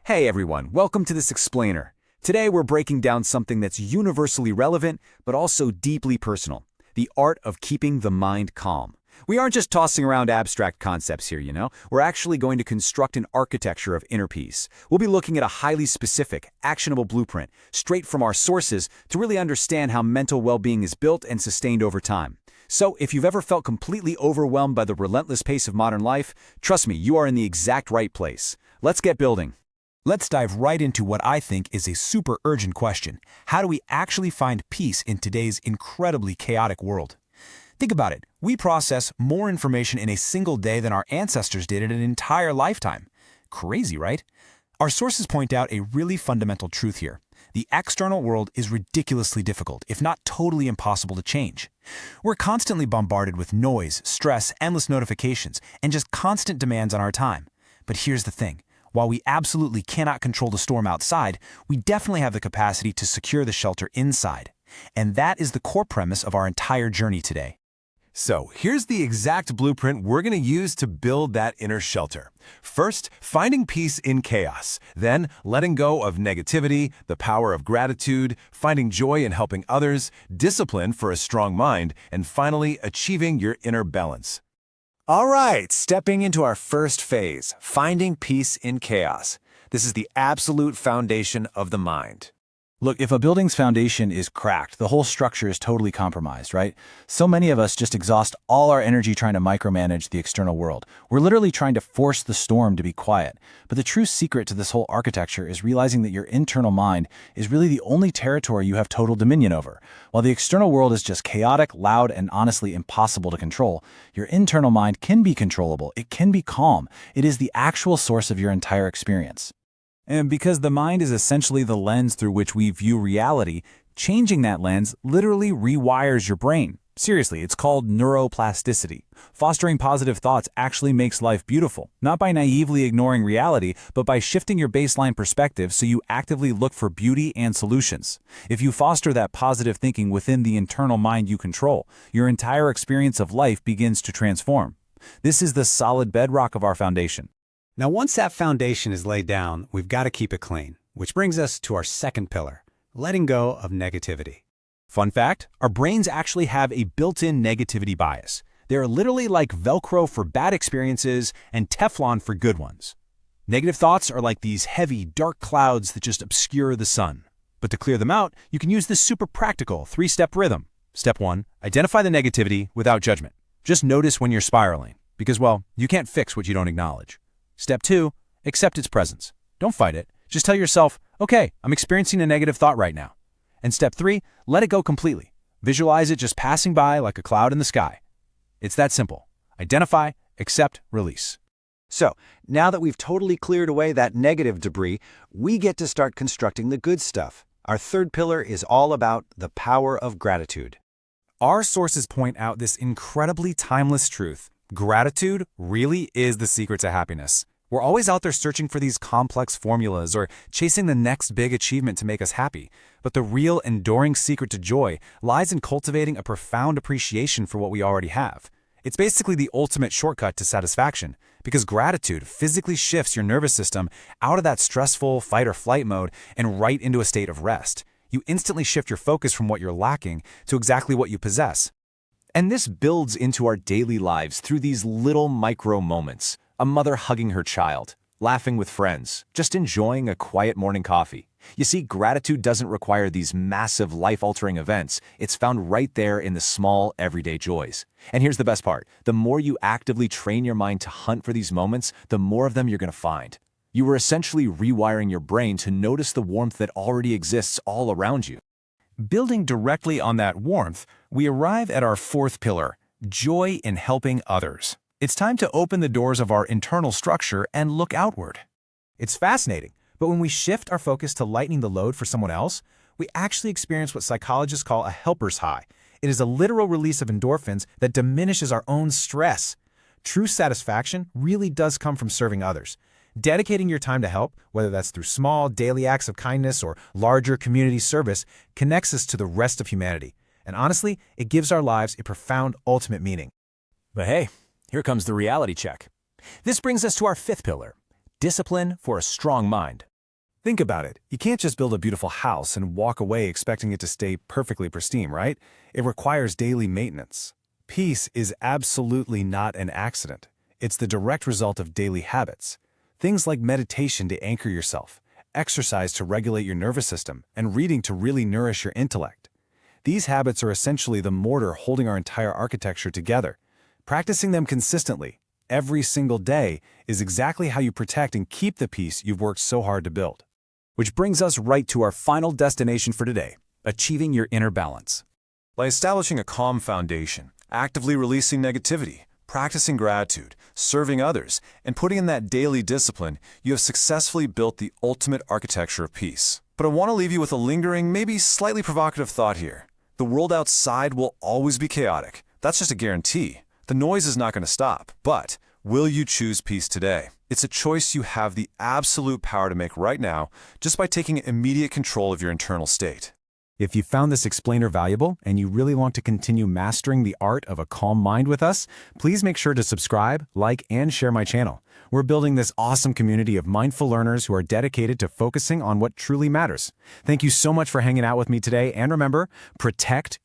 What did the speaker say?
Hey everyone, welcome to this explainer. Today we're breaking down something that's universally relevant, but also deeply personal. The art of keeping the mind calm. We aren't just tossing around abstract concepts here, We're actually going to construct an architecture of inner peace. We'll be looking at a highly specific, actionable blueprint, straight from our sources, to really understand how mental well-being is built and sustained over time. So, if you've ever felt completely overwhelmed by the relentless pace of modern life, trust me, you are in the exact right place. Let's get building. Let's dive right into what I think is a super urgent question. How do we actually find peace in today's incredibly chaotic world? Think about it. We process more information in a single day than our ancestors did in an entire lifetime. Crazy, right? Our sources point out a really fundamental truth here. The external world is ridiculously difficult, if not totally impossible to change. We're constantly bombarded with noise, stress, endless notifications, and just constant demands on our time. But here's the thing. While we absolutely cannot control the storm outside, we definitely have the capacity to secure the shelter inside. And that is the core premise of our entire journey today. So here's the exact blueprint we're going to use to build that inner shelter. First, finding peace in chaos. Then, letting go of negativity, the power of gratitude, finding joy in helping others, discipline for a strong mind, and finally, achieving your inner balance. All right, stepping into our first phase, finding peace in chaos. This is the absolute foundation of the mind. Look, if a building's foundation is cracked, the whole structure is totally compromised, right? So many of us just exhaust all our energy trying to micromanage the external world. We're literally trying to force the storm to be quiet. But the true secret to this whole architecture is realizing that your internal mind is really the only territory you have total dominion over. While the external world is just chaotic, loud, and honestly impossible to control, your internal mind can be controllable. It can be calm. It is the actual source of your entire experience. And because the mind is essentially the lens through which we view reality, changing that lens literally rewires your brain. Seriously, it's called neuroplasticity. Fostering positive thoughts actually makes life beautiful, not by naively ignoring reality, but by shifting your baseline perspective so you actively look for beauty and solutions. If you foster that positive thinking within the internal mind you control, your entire experience of life begins to transform. This is the solid bedrock of our foundation. Now, once that foundation is laid down, we've got to keep it clean, which brings us to our second pillar, letting go of negativity. Fun fact, our brains actually have a built-in negativity bias. They're literally like Velcro for bad experiences and Teflon for good ones. Negative thoughts are like these heavy, dark clouds that just obscure the sun. But to clear them out, you can use this super practical 3-step rhythm. Step 1, identify the negativity without judgment. Just notice when you're spiraling, because, well, you can't fix what you don't acknowledge. Step 2, accept its presence. Don't fight it. Just tell yourself, okay, I'm experiencing a negative thought right now. And step 3, let it go completely. Visualize it just passing by like a cloud in the sky. It's that simple. Identify, accept, release. So, now that we've totally cleared away that negative debris, we get to start constructing the good stuff. Our third pillar is all about the power of gratitude. Our sources point out this incredibly timeless truth. Gratitude really is the secret to happiness. We're always out there searching for these complex formulas or chasing the next big achievement to make us happy. But the real enduring secret to joy lies in cultivating a profound appreciation for what we already have. It's basically the ultimate shortcut to satisfaction, because gratitude physically shifts your nervous system out of that stressful fight or flight mode and right into a state of rest. You instantly shift your focus from what you're lacking to exactly what you possess. And this builds into our daily lives through these little micro moments. A mother hugging her child, laughing with friends, just enjoying a quiet morning coffee. You see, gratitude doesn't require these massive life-altering events. It's found right there in the small, everyday joys. And here's the best part. The more you actively train your mind to hunt for these moments, the more of them you're going to find. You are essentially rewiring your brain to notice the warmth that already exists all around you. Building directly on that warmth, we arrive at our fourth pillar, joy in helping others. It's time to open the doors of our internal structure and look outward. It's fascinating, but when we shift our focus to lightening the load for someone else, we actually experience what psychologists call a helper's high. It is a literal release of endorphins that diminishes our own stress. True satisfaction really does come from serving others. Dedicating your time to help, whether that's through small daily acts of kindness or larger community service, connects us to the rest of humanity. And honestly, it gives our lives a profound ultimate meaning. But hey, here comes the reality check. This brings us to our fifth pillar, discipline for a strong mind. Think about it. You can't just build a beautiful house and walk away expecting it to stay perfectly pristine, right? It requires daily maintenance. Peace is absolutely not an accident. It's the direct result of daily habits. Things like meditation to anchor yourself, exercise to regulate your nervous system, and reading to really nourish your intellect. These habits are essentially the mortar holding our entire architecture together. Practicing them consistently, every single day, is exactly how you protect and keep the peace you've worked so hard to build. Which brings us right to our final destination for today, achieving your inner balance. By establishing a calm foundation, actively releasing negativity, practicing gratitude, serving others, and putting in that daily discipline, you have successfully built the ultimate architecture of peace. But I want to leave you with a lingering, maybe slightly provocative thought here. The world outside will always be chaotic. That's just a guarantee. The noise is not going to stop. But will you choose peace today? It's a choice you have the absolute power to make right now, just by taking immediate control of your internal state. If you found this explainer valuable and you really want to continue mastering the art of a calm mind with us, please make sure to subscribe, like, and share my channel. We're building this awesome community of mindful learners who are dedicated to focusing on what truly matters. Thank you so much for hanging out with me today, and remember, protect